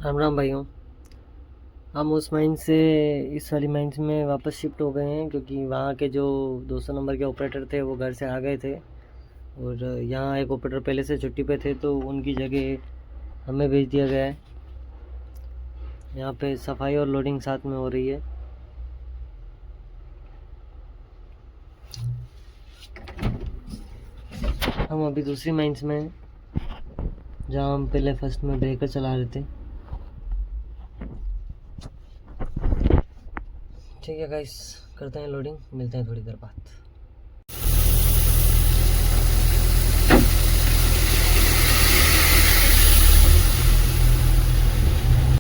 राम राम भाइयों। हम उस माइन से इस वाली माइंस में वापस शिफ्ट हो गए हैं क्योंकि वहाँ के जो 200 नंबर के ऑपरेटर थे वो घर से आ गए थे और यहाँ एक ऑपरेटर पहले से छुट्टी पे थे तो उनकी जगह हमें भेज दिया गया है। यहाँ पे सफाई और लोडिंग साथ में हो रही है। हम अभी दूसरी माइंस में हैं जहाँ हम पहले फर्स्ट में ब्रेकर चला रहे थे। ठीक है गाइस, करते हैं लोडिंग, मिलते हैं थोड़ी देर बाद।